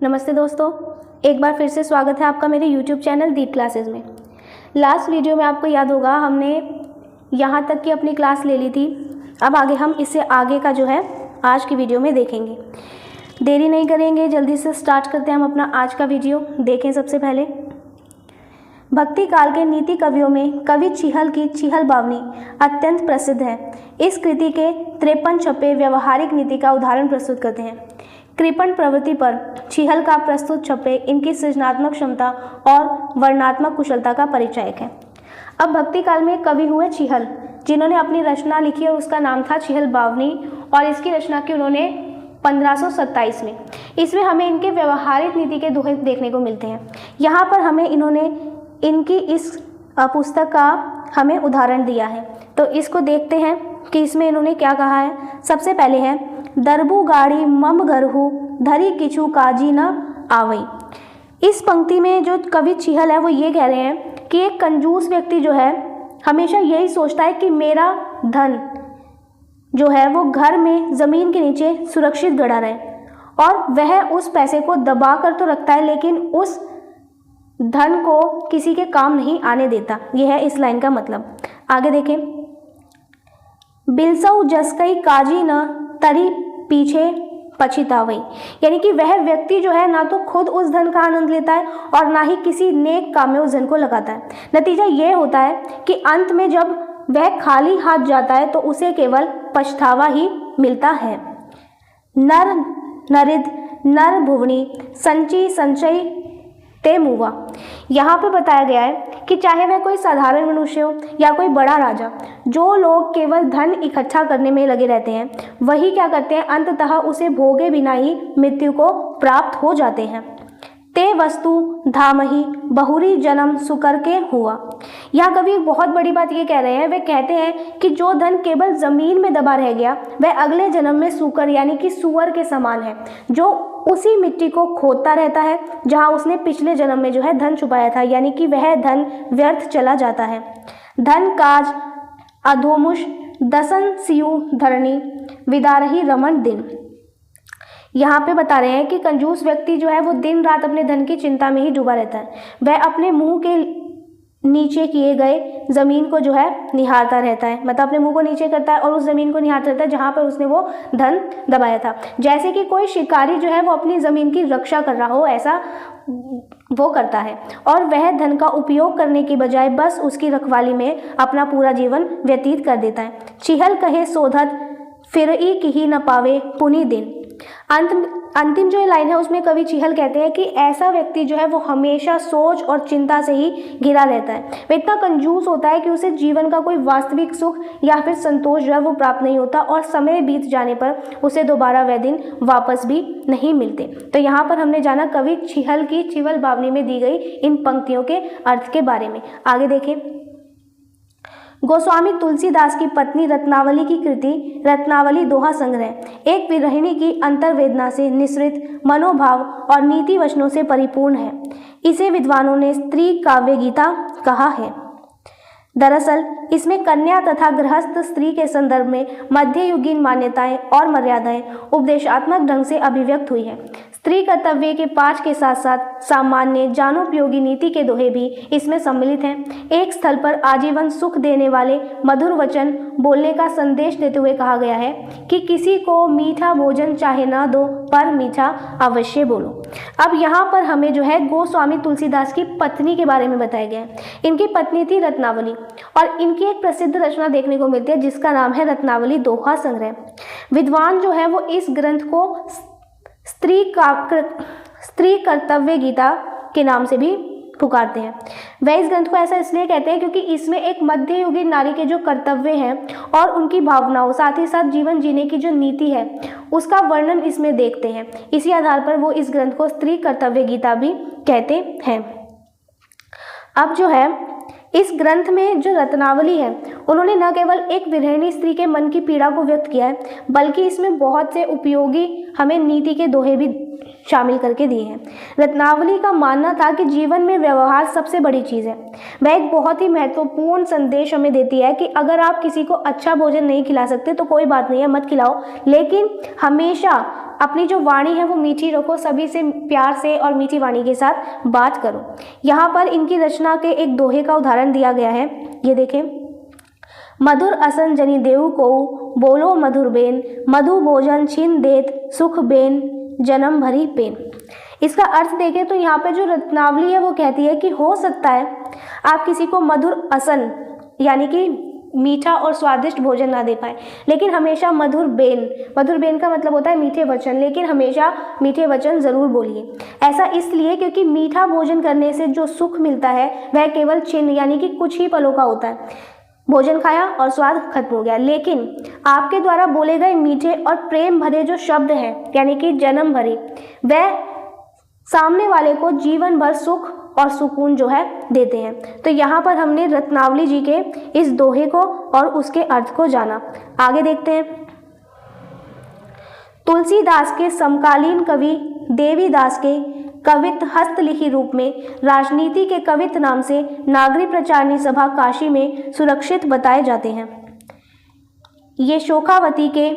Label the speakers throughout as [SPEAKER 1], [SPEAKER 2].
[SPEAKER 1] नमस्ते दोस्तों, एक बार फिर से स्वागत है आपका मेरे YouTube चैनल दीप क्लासेस में। लास्ट वीडियो में आपको याद होगा हमने यहाँ तक की अपनी क्लास ले ली थी। अब आगे हम इससे आगे का जो है आज की वीडियो में देखेंगे। देरी नहीं करेंगे, जल्दी से स्टार्ट करते हैं हम अपना आज का वीडियो। देखें सबसे पहले, भक्ति काल के नीति कवियों में कवि चीहल की चीहल बावनी अत्यंत प्रसिद्ध है। इस कृति के 53 छप्पे व्यवहारिक नीति का उदाहरण प्रस्तुत करते हैं। कृपण प्रवृत्ति पर चीहल का प्रस्तुत छप्पे इनकी सृजनात्मक क्षमता और वर्णनात्मक कुशलता का परिचायक है। अब भक्ति काल में कवि हुए चीहल, जिन्होंने अपनी रचना लिखी और उसका नाम था चीहल बावनी, और इसकी रचना की उन्होंने 1527 में। इसमें हमें इनके व्यवहारिक नीति के दोहे देखने को मिलते हैं। यहाँ पर हमें इन्होंने इनकी इस पुस्तक का हमें उदाहरण दिया है, तो इसको देखते हैं कि इसमें इन्होंने क्या कहा है। सबसे पहले है, दरबू गाड़ी मम गरहु धरी किचु काजी न आवई। इस पंक्ति में जो कवि चीहल है वो ये कह रहे हैं कि एक कंजूस व्यक्ति जो है हमेशा यही सोचता है कि मेरा धन जो है वो घर में ज़मीन के नीचे सुरक्षित गड़ा रहे, और वह उस पैसे को दबा कर तो रखता है लेकिन उस धन को किसी के काम नहीं आने देता। यह है इस लाइन का मतलब। आगे देखें, बिलसऊ जसकई काजी न तरी पीछे पछितावई, यानी कि वह व्यक्ति जो है ना तो खुद उस धन का आनंद लेता है और ना ही किसी नेक काम में उस धन को लगाता है। नतीजा ये होता है कि अंत में जब वह खाली हाथ जाता है तो उसे केवल पछतावा ही मिलता है। नर नरिद नर भुवनी संची संचय ते मुवा। यहाँ पे बताया गया है कि चाहे वह कोई साधारण मनुष्य हो या कोई बड़ा राजा, जो लोग केवल धन इकट्ठा करने में लगे रहते हैं वही क्या करते हैं, अंततः उसे भोगे बिना ही मृत्यु को प्राप्त हो जाते हैं। ते वस्तु धामही बहुरी जन्म सुकर के हुआ। यहाँ कवि बहुत बड़ी बात ये कह रहे हैं। वे कहते हैं कि जो धन केवल जमीन में दबा रह गया वह अगले जन्म में सुकर यानी कि सुअर के समान है, जो उसी मिट्टी को खोदता रहता है जहाँ उसने पिछले जन्म में जो है धन छुपाया था, यानी कि वह धन व्यर्थ चला जाता है। धन काज अधोमुष दसन सियु धरणी विदारही रमन दिन। यहाँ पे बता रहे हैं कि कंजूस व्यक्ति जो है वो दिन रात अपने धन की चिंता में ही डूबा रहता है। वह अपने मुंह के नीचे किए गए ज़मीन को जो है निहारता रहता है, मतलब अपने मुंह को नीचे करता है और उस ज़मीन को निहारता रहता है जहाँ पर उसने वो धन दबाया था। जैसे कि कोई शिकारी जो है वो अपनी ज़मीन की रक्षा कर रहा हो, ऐसा वो करता है, और वह धन का उपयोग करने की बजाय बस उसकी रखवाली में अपना पूरा जीवन व्यतीत कर देता है। चीहल कहे सोधत फिरई की न पावे पुनि दिन। अंतिम जो लाइन है उसमें कवि चीहल कहते हैं कि ऐसा व्यक्ति जो है वो हमेशा सोच और चिंता से ही घिरा रहता है। वह इतना कंजूस होता है कि उसे जीवन का कोई वास्तविक सुख या फिर संतोष जो है वो प्राप्त नहीं होता, और समय बीत जाने पर उसे दोबारा वह दिन वापस भी नहीं मिलते। तो यहाँ पर हमने जाना कवि चीहल की चीहल बावनी में दी गई इन पंक्तियों के अर्थ के बारे में। आगे देखें, गोस्वामी तुलसीदास की पत्नी रत्नावली की कृति रत्नावली दोहा संग्रह एक विरहिणी की अंतर्वेदना से निःसृत मनोभाव और नीति वचनों से परिपूर्ण है। इसे विद्वानों ने स्त्री काव्य गीता कहा है। दरअसल इसमें कन्या तथा गृहस्थ स्त्री के संदर्भ में मध्ययुगीन मान्यताएं और मर्यादाएं उपदेशात्मक ढंग से अभिव्यक्त हुई है। स्त्री कर्तव्य के पाठ के साथ साथ सामान्य जानोपयोगी नीति के दोहे भी इसमें सम्मिलित हैं। एक स्थल पर आजीवन सुख देने वाले मधुर वचन बोलने का संदेश देते हुए कहा गया है कि किसी को मीठा भोजन चाहे ना दो पर मीठा अवश्य बोलो। अब यहाँ पर हमें जो है गोस्वामी तुलसीदास की पत्नी के बारे में बताया गया है। इनकी पत्नी थी रत्नावली, और इनकी एक प्रसिद्ध रचना देखने को मिलती है जिसका नाम है रत्नावली दोहा संग्रह। विद्वान जो है वो इस ग्रंथ को स्त्री कर्तव्य गीता के नाम से भी पुकारते हैं। वह इस ग्रंथ को ऐसा इसलिए कहते हैं क्योंकि इसमें एक मध्ययुगीन नारी के जो कर्तव्य हैं और उनकी भावनाओं, साथ ही साथ जीवन जीने की जो नीति है उसका वर्णन इसमें देखते हैं। इसी आधार पर वो इस ग्रंथ को स्त्री कर्तव्य गीता भी कहते हैं। अब जो है इस ग्रंथ में जो रत्नावली है उन्होंने न केवल एक विरहिणी स्त्री के मन की पीड़ा को व्यक्त किया है, बल्कि इसमें बहुत से उपयोगी हमें नीति के दोहे भी शामिल करके दिए हैं। रत्नावली का मानना था कि जीवन में व्यवहार सबसे बड़ी चीज़ है। वह एक बहुत ही महत्वपूर्ण संदेश हमें देती है कि अगर आप किसी को अच्छा भोजन नहीं खिला सकते तो कोई बात नहीं है, मत खिलाओ, लेकिन हमेशा अपनी जो वाणी है वो मीठी रखो, सभी से प्यार से और मीठी वाणी के साथ बात करो। यहाँ पर इनकी रचना के एक दोहे का उदाहरण दिया गया है, ये देखें। मधुर असन जनि देऊ को बोलो मधुर बेन, मधु भोजन छिन देत सुख बेन जन्म भरी पेन। इसका अर्थ देखें तो यहाँ पे जो रत्नावली है वो कहती है कि हो सकता है आप किसी को मधुर असन यानी कि मीठा और स्वादिष्ट भोजन ना दे पाए, लेकिन हमेशा मधुर बेन का मतलब होता है मीठे वचन, लेकिन हमेशा मीठे वचन ज़रूर बोलिए। ऐसा इसलिए क्योंकि मीठा भोजन करने से जो सुख मिलता है वह केवल छिन यानी कि कुछ ही पलों का होता है। भोजन खाया और स्वाद खत्म हो गया, लेकिन आपके द्वारा बोले गए मीठे और प्रेम भरे जो शब्द हैं यानी कि जन्म भरे, वह सामने वाले को जीवन भर सुख और सुकून जो है देते हैं। तो यहाँ पर हमने रत्नावली जी के इस दोहे को और उसके अर्थ को जाना। आगे देखते हैं। तुलसीदास के समकालीन कवि देवीदास के कवित्त हस्तलिखित रूप में राजनीति के कवित्त नाम से नागरिक प्रचारणी सभा काशी में सुरक्षित बताए जाते हैं। ये शोकावती के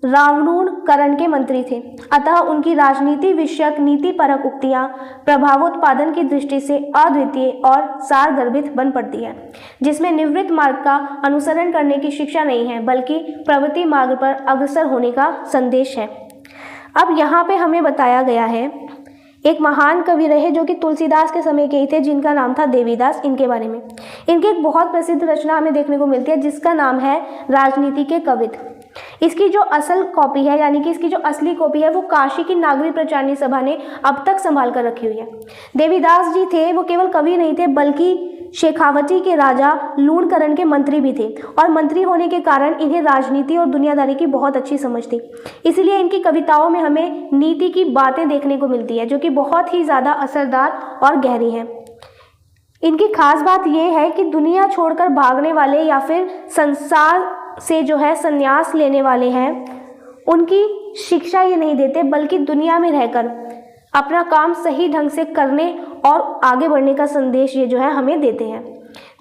[SPEAKER 1] रावणूकरण के मंत्री थे, अतः उनकी राजनीति विषयक नीति परक उक्तियां प्रभावोत्पादन की दृष्टि से अद्वितीय और सारगर्भित बन पड़ती है, जिसमें निवृत्त मार्ग का अनुसरण करने की शिक्षा नहीं है बल्कि प्रवृत्ति मार्ग पर अग्रसर होने का संदेश है। अब यहाँ पे हमें बताया गया है एक महान कवि रहे जो कि तुलसीदास के समय के ही थे, जिनका नाम था देवीदास। इनके बारे में इनकी एक बहुत प्रसिद्ध रचना हमें देखने को मिलती है जिसका नाम है राजनीति के कवित्त। इसकी जो असल कॉपी है यानी कि इसकी जो असली कॉपी है वो काशी की नागरिक प्रचारणी सभा ने अब तक संभाल कर रखी हुई है। देवीदास जी थे वो केवल कवि नहीं थे बल्कि शेखावती के राजा लूणकरण के मंत्री भी थे, और मंत्री होने के कारण इन्हें राजनीति और दुनियादारी की बहुत अच्छी समझ थी। इसलिए इनकी कविताओं में हमें नीति की बातें देखने को मिलती है जो कि बहुत ही ज़्यादा असरदार और गहरी हैं। इनकी खास बात यह है कि दुनिया छोड़कर भागने वाले या फिर संसार से जो है संन्यास लेने वाले हैं, उनकी शिक्षा ये नहीं देते बल्कि दुनिया में रहकर अपना काम सही ढंग से करने और आगे बढ़ने का संदेश ये जो है हमें देते हैं।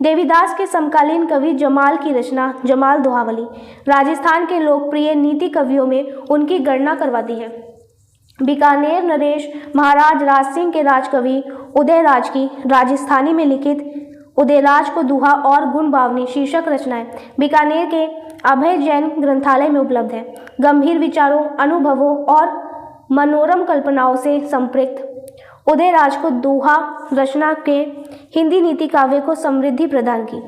[SPEAKER 1] देवीदास के समकालीन कवि जमाल की रचना जमाल दोहावली राजस्थान के लोकप्रिय नीति कवियों में उनकी गणना करवाती है। बीकानेर नरेश महाराज राज सिंह के राजकवि उदयराज की राजस्थानी में लिखित उदयराज को दुहा और गुण बावनी शीर्षक रचनाएं बीकानेर के अभय जैन ग्रंथालय में उपलब्ध है। गंभीर विचारों, अनुभवों और मनोरम कल्पनाओं से संपृक्त उदयराज को दोहा रचना के हिंदी नीति काव्य को समृद्धि प्रदान की।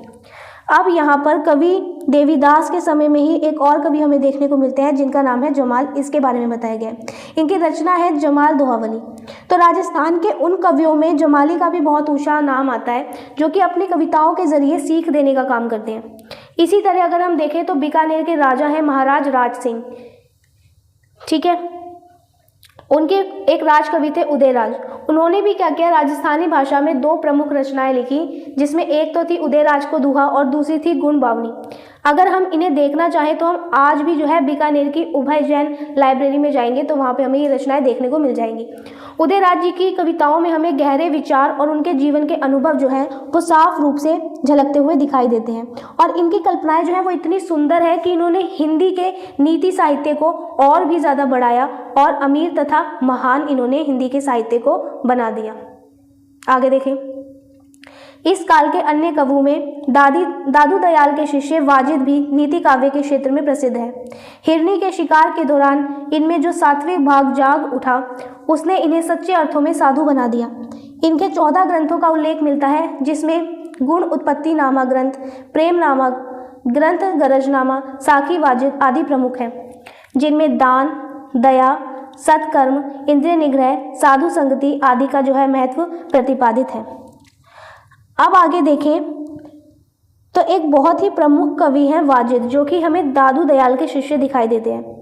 [SPEAKER 1] अब यहाँ पर कवि देवीदास के समय में ही एक और कवि हमें देखने को मिलते हैं जिनका नाम है जमाल। इसके बारे में बताया गया है। इनकी रचना है जमाल दोहावली। तो राजस्थान के उन कवियों में जमाली का भी बहुत ऊंचा नाम आता है जो कि अपनी कविताओं के जरिए सीख देने का काम करते हैं। इसी तरह अगर हम देखें तो बीकानेर के राजा हैं महाराज राज सिंह, ठीक है। उनके एक राजकवि थे उदयराज। उन्होंने भी क्या किया, राजस्थानी भाषा में दो प्रमुख रचनाएं लिखी, जिसमें एक तो थी उदयराज को दुहा और दूसरी थी गुण बावनी। अगर हम इन्हें देखना चाहें तो हम आज भी जो है बीकानेर की उभय जैन लाइब्रेरी में जाएंगे तो वहाँ पे हमें ये रचनाएं देखने को मिल जाएंगी। उदयराज जी की कविताओं में हमें गहरे विचार और उनके जीवन के अनुभव जो है वो साफ रूप से झलकते हुए दिखाई देते हैं, और इनकी कल्पनाएं जो है वो इतनी सुंदर है कि इन्होंने हिंदी के नीति साहित्य को और भी ज़्यादा बढ़ाया और अमीर तथा महान इन्होंने हिंदी के साहित्य को बना दिया। आगे देखें। इस काल के अन्य कवियों में दादू दयाल के शिष्य वाजिद भी नीति काव्य के क्षेत्र में प्रसिद्ध है। हिरनी के शिकार के दौरान इनमें जो सात्विक भाग जाग उठा उसने इन्हें सच्चे अर्थों में साधु बना दिया। इनके 14 ग्रंथों का उल्लेख मिलता है, जिसमें गुण उत्पत्ति नामा ग्रंथ, प्रेम नामा ग्रंथ, गरजनामा, साखी वाजिद आदि प्रमुख हैं, जिनमें दान, दया, सत्कर्म, इंद्रिय निग्रह, साधु संगति आदि का जो है महत्व प्रतिपादित है। अब आगे देखें तो एक बहुत ही प्रमुख कवि हैं वाजिद, जो कि हमें दादू दयाल के शिष्य दिखाई देते हैं।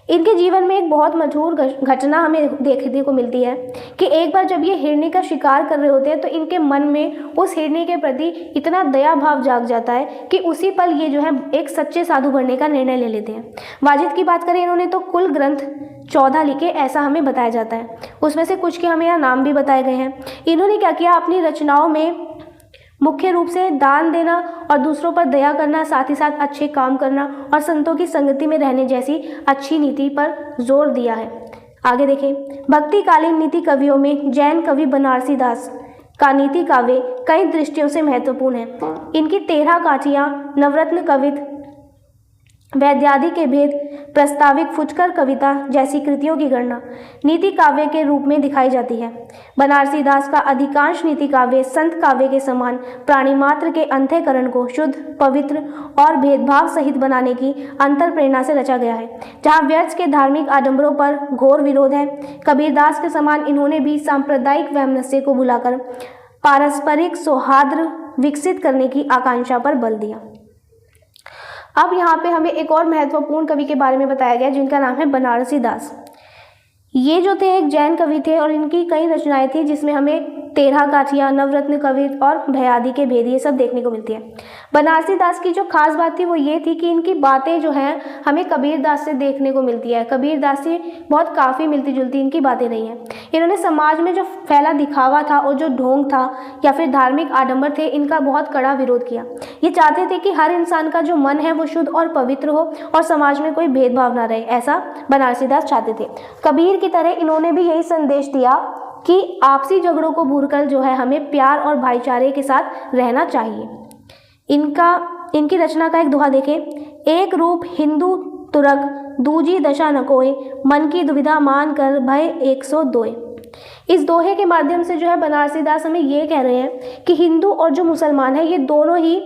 [SPEAKER 1] इनके जीवन में एक बहुत मशहूर घटना हमें देखने को मिलती है कि एक बार जब ये हिरनी का शिकार कर रहे होते हैं तो इनके मन में उस हिरनी के प्रति इतना दया भाव जाग जाता है कि उसी पल ये जो है एक सच्चे साधु बनने का निर्णय ले लेते हैं। वाजिद की बात करें, इन्होंने तो कुल ग्रंथ 14 लिखे, ऐसा हमें बताया जाता है। उसमें से कुछ के हमें यहाँ नाम भी बताए गए हैं। इन्होंने क्या किया, अपनी रचनाओं में मुख्य रूप से दान देना और दूसरों पर दया करना, साथ ही साथ अच्छे काम करना और संतों की संगति में रहने जैसी अच्छी नीति पर जोर दिया है। आगे देखें, भक्तिकालीन नीति कवियों में जैन कवि बनारसी दास का नीति काव्य कई दृष्टियों से महत्वपूर्ण है। इनकी 13 काठियाँ, नवरत्न कवित, वैद्यादि के भेद, प्रस्ताविक, फुटकर कविता जैसी कृतियों की गणना नीति काव्य के रूप में दिखाई जाती है। बनारसी दास का अधिकांश नीति काव्य संत काव्य के समान प्राणी मात्र के अंतःकरण को शुद्ध, पवित्र और भेदभाव सहित बनाने की अंतर प्रेरणा से रचा गया है। जहाँ व्यर्थ के धार्मिक आडंबरों पर घोर विरोध है, कबीरदास के समान इन्होंने भी सांप्रदायिक वैमनस्य को भुलाकर पारस्परिक सौहार्द विकसित करने की आकांक्षा पर बल दिया। अब यहाँ पे हमें एक और महत्वपूर्ण कवि के बारे में बताया गया जिनका नाम है बनारसी दास। ये जो थे एक जैन कवि थे और इनकी कई रचनाएं थी जिसमें हमें 13 काठियाँ, नवरत्न कवित और भयादि के भेद ये सब देखने को मिलती है। बनारसी दास की जो खास बात थी वो ये थी कि इनकी बातें जो हैं हमें कबीरदास से देखने को मिलती है। कबीरदास से बहुत काफ़ी मिलती जुलती इनकी बातें रही हैं। इन्होंने समाज में जो फैला दिखावा था और जो ढोंग था या फिर धार्मिक आडंबर थे, इनका बहुत कड़ा विरोध किया। ये चाहते थे कि हर इंसान का जो मन है वो शुद्ध और पवित्र हो और समाज में कोई भेदभाव ना रहे, ऐसा बनारसी दास चाहते थे। कबीर की तरह इन्होंने भी यही संदेश दिया कि आपसी झगड़ों को भूलकर जो है हमें प्यार और भाईचारे के साथ रहना चाहिए। इनकी रचना का एक दोहा देखें, एक रूप हिंदू तुरक दूजी दशा न कोय, मन की दुविधा मान कर भय 102। इस दोहे के माध्यम से जो है बनारसी दास हमें ये कह रहे हैं कि हिंदू और जो मुसलमान है ये दोनों ही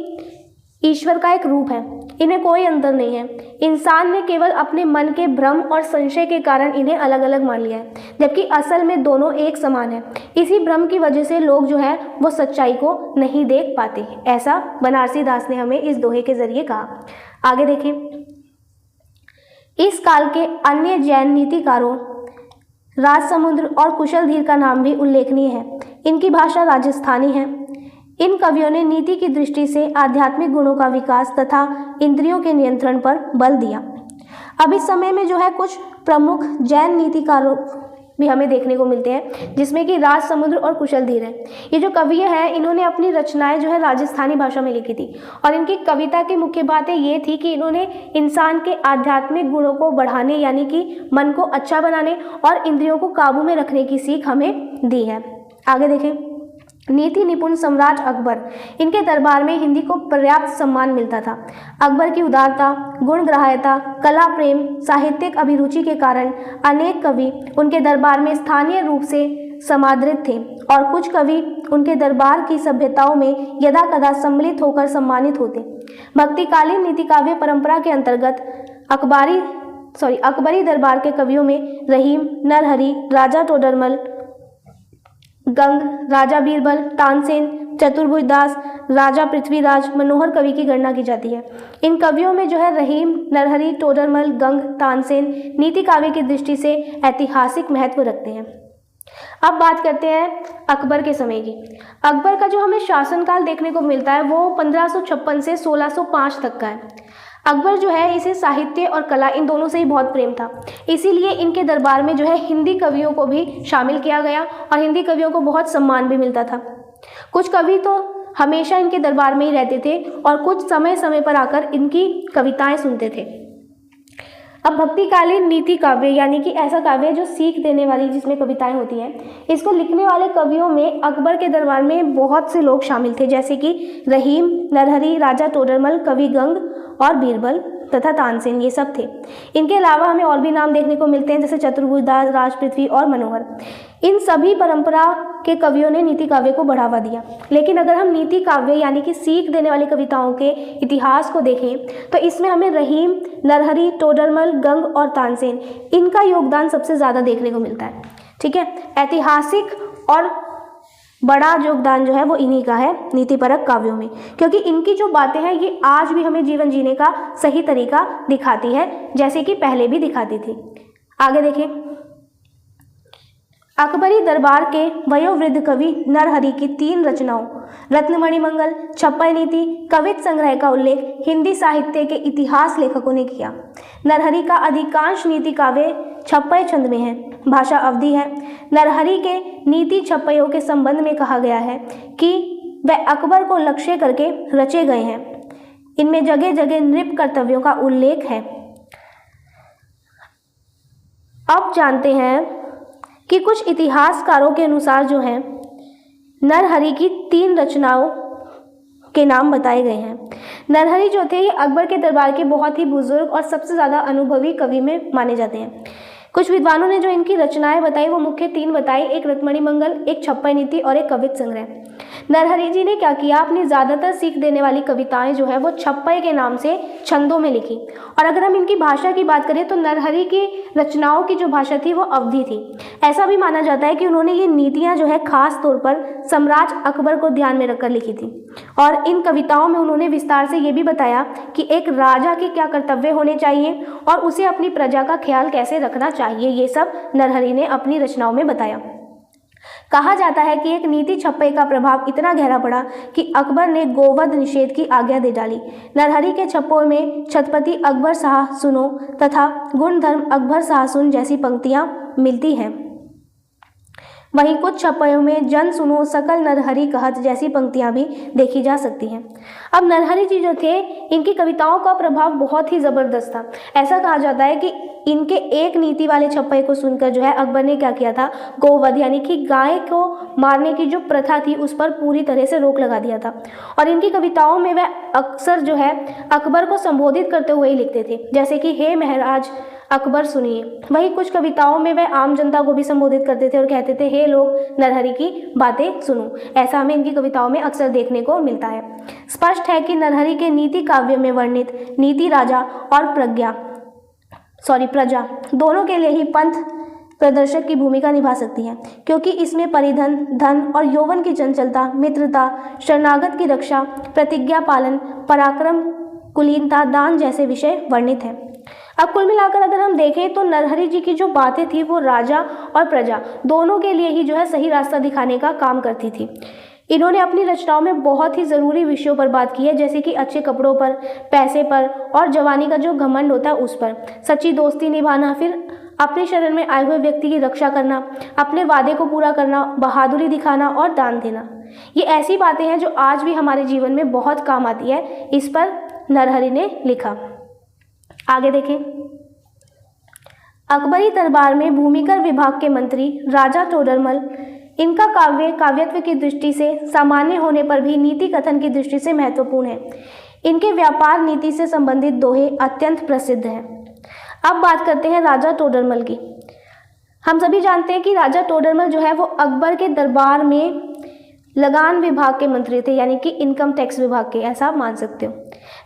[SPEAKER 1] ईश्वर का एक रूप है, इन्हें कोई अंतर नहीं है। इंसान ने केवल अपने मन के भ्रम और संशय के कारण इन्हें अलग अलग मान लिया है, जबकि असल में दोनों एक समान है। इसी भ्रम की वजह से लोग जो है वो सच्चाई को नहीं देख पाते, ऐसा बनारसी दास ने हमें इस दोहे के जरिए कहा। आगे देखें, इस काल के अन्य जैन नीतिकारों राजसमुद्र और कुशलधीर का नाम भी उल्लेखनीय है। इनकी भाषा राजस्थानी है। इन कवियों ने नीति की दृष्टि से आध्यात्मिक गुणों का विकास तथा इंद्रियों के नियंत्रण पर बल दिया। अब इस समय में जो है कुछ प्रमुख जैन नीतिकारों भी हमें देखने को मिलते हैं, जिसमें कि राजसमुद्र और कुशलधीर है। ये जो कवि हैं इन्होंने अपनी रचनाएं जो है राजस्थानी भाषा में लिखी थी और इनकी कविता की मुख्य बातें ये थी कि इन्होंने इंसान के आध्यात्मिक गुणों को बढ़ाने यानी कि मन को अच्छा बनाने और इंद्रियों को काबू में रखने की सीख हमें दी है। आगे देखें, नीति निपुण सम्राट अकबर, इनके दरबार में हिंदी को पर्याप्त सम्मान मिलता था। अकबर की उदारता, गुणग्राह्यता, कला प्रेम, साहित्यिक अभिरुचि के कारण अनेक कवि उनके दरबार में स्थानीय रूप से समादृत थे और कुछ कवि उनके दरबार की सभ्यताओं में यदा कदा सम्मिलित होकर सम्मानित होते। भक्तिकालीन नीति काव्य परंपरा के अंतर्गत अकबरी दरबार के कवियों में रहीम, नरहरि, राजा टोडरमल, गंग, राजा बीरबल, तानसेन, चतुर्भुजदास, राजा पृथ्वीराज, मनोहर कवि की गणना की जाती है। इन कवियों में जो है रहीम, नरहरि, टोडरमल, गंग, तानसेन नीति काव्य की दृष्टि से ऐतिहासिक महत्व रखते हैं। अब बात करते हैं अकबर के समय की। अकबर का जो हमें शासनकाल देखने को मिलता है वो 1556 से 1605 तक का है। अकबर जो है इसे साहित्य और कला इन दोनों से ही बहुत प्रेम था, इसीलिए इनके दरबार में जो है हिंदी कवियों को भी शामिल किया गया और हिंदी कवियों को बहुत सम्मान भी मिलता था। कुछ कवि तो हमेशा इनके दरबार में ही रहते थे और कुछ समय समय पर आकर इनकी कविताएं सुनते थे। अब भक्तिकालीन नीति काव्य यानी कि ऐसा काव्य जो सीख देने वाली जिसमें कविताएं होती हैं, इसको लिखने वाले कवियों में अकबर के दरबार में बहुत से लोग शामिल थे, जैसे कि रहीम, नरहरि, राजा टोडरमल, कवि गंग और बीरबल तथा तानसेन, ये सब थे। इनके अलावा हमें और भी नाम देखने को मिलते हैं, जैसे चतुर्भुजदास, राजपृथ्वी और मनोहर। इन सभी परंपरा के कवियों ने नीति काव्य को बढ़ावा दिया। लेकिन अगर हम नीति काव्य यानी कि सीख देने वाली कविताओं के इतिहास को देखें तो इसमें हमें रहीम, नरहरि, टोडरमल, गंग और तानसेन इनका योगदान सबसे ज़्यादा देखने को मिलता है। ठीक है, ऐतिहासिक और बड़ा योगदान जो है वो इन्हीं का है नीतिपरक काव्यों में, क्योंकि इनकी जो बातें हैं ये आज भी हमें जीवन जीने का सही तरीका दिखाती है, जैसे कि पहले भी दिखाती थी। आगे देखिए, अकबरी दरबार के वयोवृद्ध कवि नरहरि की 3 रचनाओं रत्नमणि मंगल, छप्पय नीति, कवित संग्रह का उल्लेख हिंदी साहित्य के इतिहास लेखकों ने किया। नरहरि का अधिकांश नीति काव्य छप्पय छंद में है, भाषा अवधी है। नरहरि के नीति छप्पयों के संबंध में कहा गया है कि वह अकबर को लक्ष्य करके रचे गए हैं। इनमें जगह जगह नृप कर्तव्यों का उल्लेख है। अब जानते हैं कि कुछ इतिहासकारों के अनुसार जो है नरहरि की 3 रचनाओं के नाम बताए गए हैं। नरहरि जो थे ये अकबर के दरबार के बहुत ही बुजुर्ग और सबसे ज़्यादा अनुभवी कवि में माने जाते हैं। कुछ विद्वानों ने जो इनकी रचनाएं बताई वो मुख्य 3 बताई, एक रत्नमणि मंगल, एक छप्पय नीति और एक कवित संग्रह। नरहरि जी ने क्या किया, अपनी ज़्यादातर सीख देने वाली कविताएं जो है वो छप्पय के नाम से छंदों में लिखी। और अगर हम इनकी भाषा की बात करें तो नरहरि की रचनाओं की जो भाषा थी वो अवधी थी। ऐसा भी माना जाता है कि उन्होंने ये नीतियाँ जो है खास तौर पर सम्राट अकबर को ध्यान में रखकर लिखी थी। और इन कविताओं में उन्होंने विस्तार से ये भी बताया कि एक राजा के क्या कर्तव्य होने चाहिए और उसे अपनी प्रजा का ख्याल कैसे रखना चाहिए, ये सब नरहरि ने अपनी रचनाओं में बताया। कहा जाता है कि एक नीति छप्पय का प्रभाव इतना गहरा पड़ा कि अकबर ने गोवध निषेध की आज्ञा दे डाली। नरहरि के छप्पों में छत्रपति अकबर शाह सुनो तथा गुणधर्म अकबर शाह सुन जैसी पंक्तियां मिलती हैं। वहीं कुछ छप्पयों में जन सुनो सकल नरहरि कहत जैसी पंक्तियां भी देखी जा सकती हैं। अब नरहरि जी जो थे इनकी कविताओं का प्रभाव बहुत ही ज़बरदस्त था। ऐसा कहा जाता है कि इनके एक नीति वाले छप्पय को सुनकर जो है अकबर ने क्या किया था, गोवध यानी कि गाय को मारने की जो प्रथा थी उस पर पूरी तरह से रोक लगा दिया था। और इनकी कविताओं में वह अक्सर जो है अकबर को संबोधित करते हुए ही लिखते थे, जैसे कि हे महाराज अकबर सुनिए। वहीं कुछ कविताओं में वह आम जनता को भी संबोधित करते थे और कहते थे हे लोग नरहरि की बातें सुनो। ऐसा हमें इनकी कविताओं में अक्सर देखने को मिलता है। स्पष्ट है कि नरहरि के नीति काव्य में वर्णित नीति राजा और प्रजा दोनों के लिए ही पंथ प्रदर्शक की भूमिका निभा सकती है, क्योंकि इसमें परिधन, धन और यौवन की चंचलता, मित्रता, शरणागत की रक्षा, प्रतिज्ञा पालन, पराक्रम, कुलीनता, दान जैसे विषय वर्णित हैं। अब कुल मिलाकर अगर हम देखें तो नरहरि जी की जो बातें थी वो राजा और प्रजा दोनों के लिए ही जो है सही रास्ता दिखाने का काम करती थी। इन्होंने अपनी रचनाओं में बहुत ही ज़रूरी विषयों पर बात की है, जैसे कि अच्छे कपड़ों पर, पैसे पर और जवानी का जो घमंड होता है उस पर, सच्ची दोस्ती निभाना, फिर अपने शरण में आए हुए व्यक्ति की रक्षा करना, अपने वादे को पूरा करना, बहादुरी दिखाना और दान देना। ये ऐसी बातें हैं जो आज भी हमारे जीवन में बहुत काम आती है। इस पर नरहरि ने लिखा। आगे देखें, अकबरी दरबार में भूमिकर विभाग के मंत्री राजा टोडरमल, इनका काव्यत्व की दृष्टि से सामान्य होने पर भी नीति कथन की दृष्टि से महत्वपूर्ण है। इनके व्यापार नीति से संबंधित दोहे अत्यंत प्रसिद्ध हैं। अब बात करते हैं राजा टोडरमल की। हम सभी जानते हैं कि राजा टोडरमल जो है वो अकबर के दरबार में लगान विभाग के मंत्री थे, यानी कि इनकम टैक्स विभाग के, ऐसा आप मान सकते हो।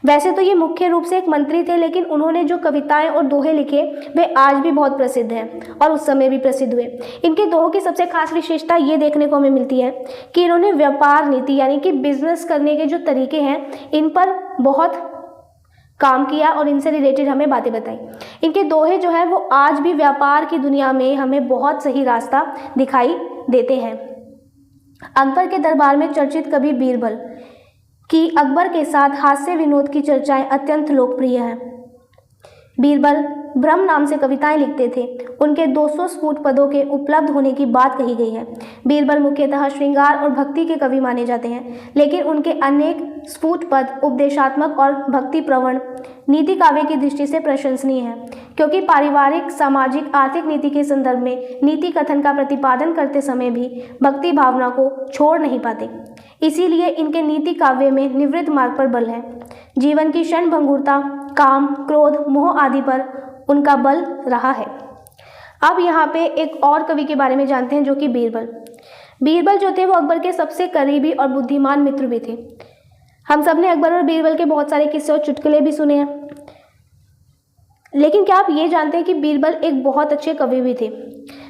[SPEAKER 1] वैसे तो ये मुख्य रूप से एक मंत्री थे, लेकिन उन्होंने जो कविताएं और दोहे लिखे वे आज भी बहुत प्रसिद्ध हैं और उस समय भी प्रसिद्ध हुए। इनके दोहों की सबसे खास विशेषता ये देखने को हमें मिलती है कि इन्होंने व्यापार नीति यानी कि बिजनेस करने के जो तरीके हैं इन पर बहुत काम किया और इनसे रिलेटेड हमें बातें बताई। इनके दोहे जो है वो आज भी व्यापार की दुनिया में हमें बहुत सही रास्ता दिखाई देते हैं। अकबर के दरबार में चर्चित कवि बीरबल की अकबर के साथ हास्य विनोद की चर्चाएं अत्यंत लोकप्रिय हैं। बीरबल ब्रह्म नाम से कविताएं लिखते थे। उनके 200 स्फुट पदों के उपलब्ध होने की बात कही गई है। बीरबल मुख्यतः श्रृंगार और भक्ति के कवि माने जाते हैं, लेकिन उनके अनेक स्फुट पद उपदेशात्मक और भक्ति प्रवण नीति काव्य की दृष्टि से प्रशंसनीय है, क्योंकि पारिवारिक, सामाजिक, आर्थिक नीति के संदर्भ में नीति कथन का प्रतिपादन करते समय भी भक्ति भावना को छोड़ नहीं पाते। इसीलिए इनके नीति काव्य में निवृत्त मार्ग पर बल है। जीवन की क्षण भंगुरता, काम, क्रोध, मोह आदि पर उनका बल रहा है। अब यहाँ पे एक और कवि के बारे में जानते हैं जो कि बीरबल जो थे वो अकबर के सबसे करीबी और बुद्धिमान मित्र भी थे। हम सब ने अकबर और बीरबल के बहुत सारे किस्से और चुटकुले भी सुने हैं, लेकिन क्या आप ये जानते हैं कि बीरबल एक बहुत अच्छे कवि भी थे।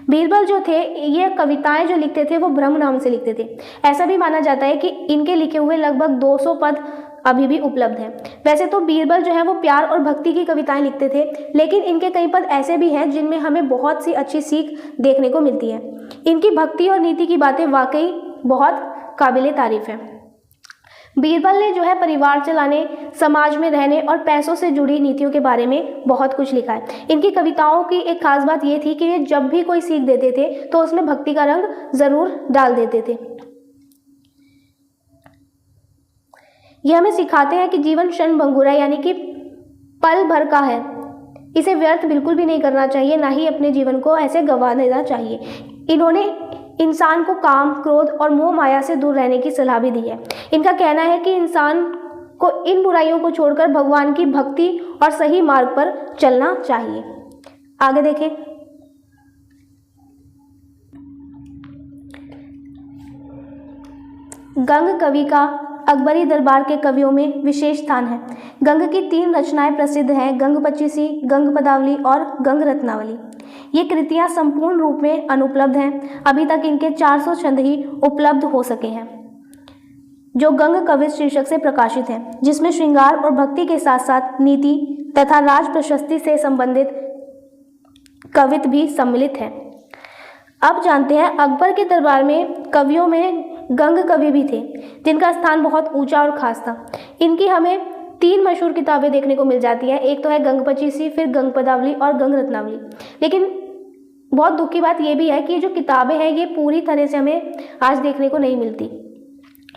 [SPEAKER 1] बीरबल जो थे ये कविताएं जो लिखते थे वो ब्रह्म नाम से लिखते थे। ऐसा भी माना जाता है कि इनके लिखे हुए लगभग 200 पद अभी भी उपलब्ध हैं। वैसे तो बीरबल जो है वो प्यार और भक्ति की कविताएं लिखते थे, लेकिन इनके कई पद ऐसे भी हैं जिनमें हमें बहुत सी अच्छी सीख देखने को मिलती है। इनकी भक्ति और नीति की बातें वाकई बहुत काबिले तारीफ है। बीरबल ने जो है परिवार चलाने, समाज में रहने और पैसों से जुड़ी नीतियों के बारे में बहुत कुछ लिखा है। इनकी कविताओं की एक खास बात ये थी कि ये जब भी कोई सीख देते थे तो उसमें भक्ति का रंग जरूर डाल देते थे। यह हमें सिखाते हैं कि जीवन क्षण भंगुरा यानी कि पल भर का है, इसे व्यर्थ बिल्कुल भी नहीं करना चाहिए, ना ही अपने जीवन को ऐसे गंवा देना चाहिए। इन्होंने इंसान को काम, क्रोध और मोह माया से दूर रहने की सलाह भी दी है। इनका कहना है कि इंसान को इन बुराइयों को छोड़कर भगवान की भक्ति और सही मार्ग पर चलना चाहिए। आगे देखें। गंग कवि का अकबरी दरबार के कवियों में विशेष स्थान है। गंग की 3 रचनाएं प्रसिद्ध हैं, गंग पचीसी, गंग पदावली और गंग रत्नावली। ये कृतियां संपूर्ण रूप में अनुपलब्ध हैं। अभी तक इनके 400 छंद ही उपलब्ध हो सके हैं, जो गंग कवि शीर्षक से प्रकाशित हैं, जिसमें श्रृंगार और भक्ति के साथ साथ नीति तथा राज प्रशस्ति से संबंधित कवित्व भी सम्मिलित है। अब जानते हैं अकबर के दरबार में कवियों में गंग कवि भी थे, जिनका स्थान बहुत ऊंचा और खास था। इनकी हमें 3 मशहूर किताबें देखने को मिल जाती हैं। एक तो है गंग पचीसी, फिर गंग पदावली और गंग रत्नावली। लेकिन बहुत दुख की बात यह भी है कि ये जो किताबें हैं ये पूरी तरह से हमें आज देखने को नहीं मिलती।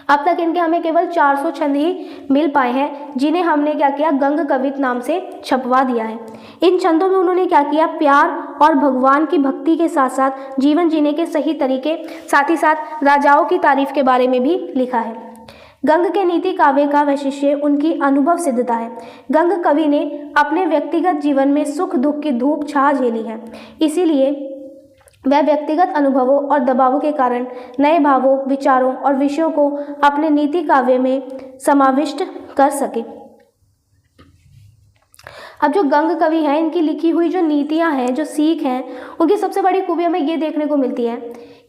[SPEAKER 1] अब तक इनके हमें केवल 400 छंद ही मिल पाए हैं, जिन्हें हमने क्या किया, गंग कवित्व नाम से छपवा दिया है। इन छंदों में उन्होंने क्या किया, प्यार और भगवान की भक्ति के साथ साथ जीवन जीने के सही तरीके, साथ ही साथ राजाओं की तारीफ के बारे में भी लिखा है। गंग के नीति काव्य का वैशिष्ट्य उनकी अनुभव सिद्धता है। गंग कवि ने अपने व्यक्तिगत जीवन में सुख दुख की धूप छाह झेली है, इसीलिए वह व्यक्तिगत अनुभवों और दबावों के कारण नए भावों, विचारों और विषयों को अपने नीति काव्य में समाविष्ट कर सके। अब जो गंग कवि हैं, इनकी लिखी हुई जो नीतियां हैं, जो सीख हैं, उनकी सबसे बड़ी खूबी हमें ये देखने को मिलती है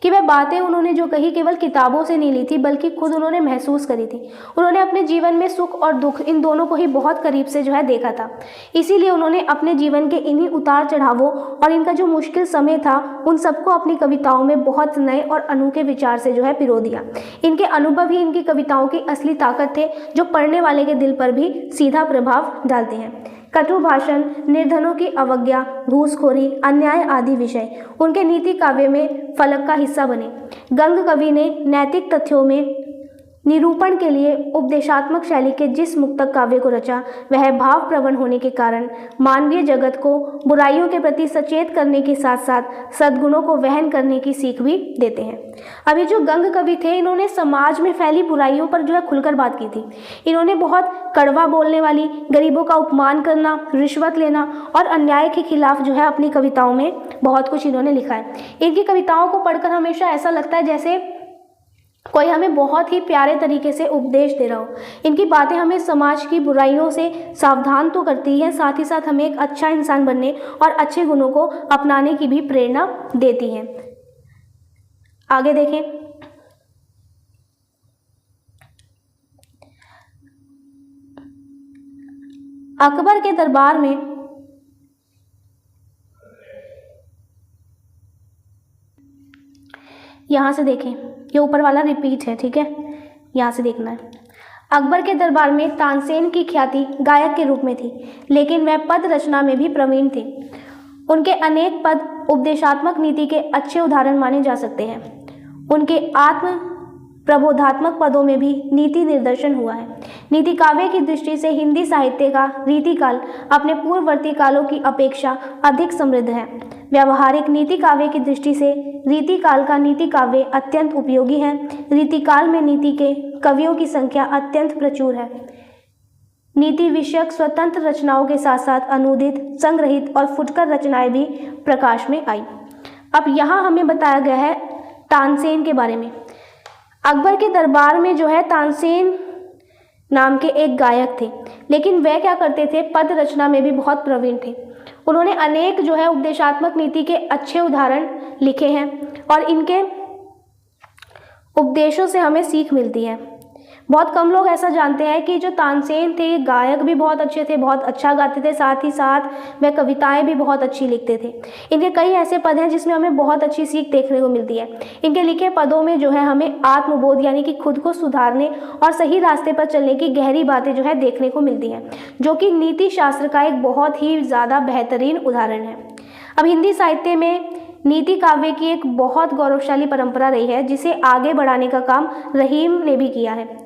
[SPEAKER 1] कि वह बातें उन्होंने जो कही केवल किताबों से नहीं ली थी, बल्कि खुद उन्होंने महसूस करी थी। उन्होंने अपने जीवन में सुख और दुख इन दोनों को ही बहुत करीब से जो है देखा था। इसीलिए उन्होंने अपने जीवन के इन्हीं उतार चढ़ावों और इनका जो मुश्किल समय था उन सबको अपनी कविताओं में बहुत नए और अनोखे विचार से जो है पिरो दिया। इनके अनुभव ही इनकी कविताओं की असली ताकत थे, जो पढ़ने वाले के दिल पर भी सीधा प्रभाव डालते हैं। कटु भाषण, निर्धनों की अवज्ञा, घूसखोरी, अन्याय आदि विषय उनके नीति काव्य में फलक का हिस्सा बने। गंग कवि ने नैतिक तथ्यों में निरूपण के लिए उपदेशात्मक शैली के जिस मुक्तक काव्य को रचा, वह भाव प्रवण होने के कारण मानवीय जगत को बुराइयों के प्रति सचेत करने के साथ साथ सद्गुणों को वहन करने की सीख भी देते हैं। अभी जो गंग कवि थे, इन्होंने समाज में फैली बुराइयों पर जो है खुलकर बात की थी। इन्होंने बहुत कड़वा बोलने वाली, गरीबों का उपमान करना, रिश्वत लेना और अन्याय के खिलाफ जो है अपनी कविताओं में बहुत कुछ इन्होंने लिखा है। इनकी कविताओं को पढ़कर हमेशा ऐसा लगता है जैसे कोई हमें बहुत ही प्यारे तरीके से उपदेश दे रहा हो। इनकी बातें हमें समाज की बुराइयों से सावधान तो करती हैं, साथ ही साथ हमें एक अच्छा इंसान बनने और अच्छे गुणों को अपनाने की भी प्रेरणा देती हैं। आगे देखें। अकबर के दरबार में यहाँ से देखें, ये ऊपर वाला रिपीट है, ठीक है, यहाँ से देखना है। अकबर के दरबार में तानसेन की ख्याति गायक के रूप में थी, लेकिन वह पद रचना में भी प्रवीण थे। उनके अनेक पद उपदेशात्मक नीति के अच्छे उदाहरण माने जा सकते हैं। उनके आत्म प्रबोधात्मक पदों में भी नीति निर्देशन हुआ है। नीति काव्य की दृष्टि से हिंदी साहित्य का रीतिकाल अपने पूर्ववर्ती कालों की अपेक्षा अधिक समृद्ध है। व्यावहारिक नीति काव्य की दृष्टि से रीतिकाल का नीति काव्य अत्यंत उपयोगी है। रीतिकाल में नीति के कवियों की संख्या अत्यंत प्रचुर है। नीति विषयक स्वतंत्र रचनाओं के साथ साथ अनुदित, संग्रहित और फुटकर रचनाएं भी प्रकाश में आई। अब यहाँ हमें बताया गया है तानसेन के बारे में। अकबर के दरबार में जो है तानसेन नाम के एक गायक थे, लेकिन वह क्या करते थे, पद रचना में भी बहुत प्रवीण थे। उन्होंने अनेक जो है उपदेशात्मक नीति के अच्छे उदाहरण लिखे हैं और इनके उपदेशों से हमें सीख मिलती है। बहुत कम लोग ऐसा जानते हैं कि जो तानसेन थे ये गायक भी बहुत अच्छे थे, बहुत अच्छा गाते थे, साथ ही साथ वह कविताएं भी बहुत अच्छी लिखते थे। इनके कई ऐसे पद हैं जिसमें हमें बहुत अच्छी सीख देखने को मिलती है। इनके लिखे पदों में जो है हमें आत्मबोध यानी कि खुद को सुधारने और सही रास्ते पर चलने की गहरी बातें जो है देखने को मिलती हैं, जो कि नीति शास्त्र का एक बहुत ही ज़्यादा बेहतरीन उदाहरण है। अब हिंदी साहित्य में नीति काव्य की एक बहुत गौरवशाली परंपरा रही है, जिसे आगे बढ़ाने का काम रहीम ने भी किया है।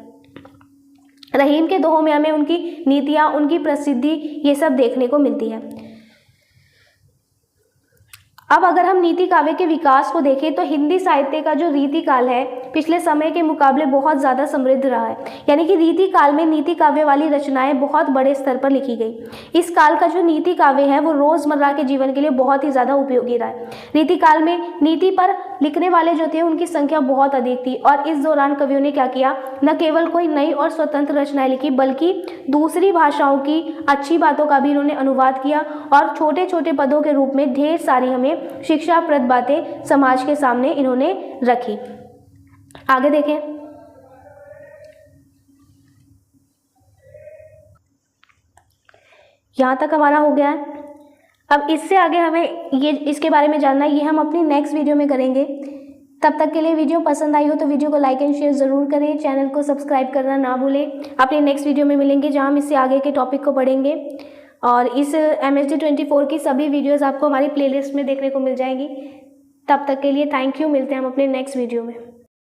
[SPEAKER 1] रहीम के दोहों में हमें उनकी नीतियाँ, उनकी प्रसिद्धि, ये सब देखने को मिलती है। अब अगर हम नीति काव्य के विकास को देखें तो हिंदी साहित्य का जो रीति काल है पिछले समय के मुकाबले बहुत ज़्यादा समृद्ध रहा है। यानी कि रीति काल में नीति काव्य वाली रचनाएं बहुत बड़े स्तर पर लिखी गई। इस काल का जो नीति काव्य है वो रोज़मर्रा के जीवन के लिए बहुत ही ज़्यादा उपयोगी रहा है। रीति काल में नीति पर लिखने वाले जो थे उनकी संख्या बहुत अधिक थी और इस दौरान कवियों ने क्या किया, न केवल कोई नई और स्वतंत्र रचनाएं लिखी बल्कि दूसरी भाषाओं की अच्छी बातों का भी इन्होंने अनुवाद किया और छोटे छोटे पदों के रूप में ढेर सारी हमें शिक्षाप्रद बातें समाज के सामने इन्होंने रखी। आगे देखें। यहाँ तक हमारा हो गया है। अब इससे आगे हमें इसके बारे में जानना है, ये हम अपनी नेक्स्ट वीडियो में करेंगे। तब तक के लिए वीडियो पसंद आई हो तो वीडियो को लाइक एंड शेयर ज़रूर करें, चैनल को सब्सक्राइब करना ना भूलें। अपने नेक्स्ट वीडियो में मिलेंगे जहाँ हम इससे आगे के टॉपिक को पढ़ेंगे और इस MSD 24 की सभी वीडियोस आपको हमारी प्लेलिस्ट में देखने को मिल जाएंगी। तब तक के लिए थैंक यू, मिलते हैं हम अपने नेक्स्ट वीडियो में।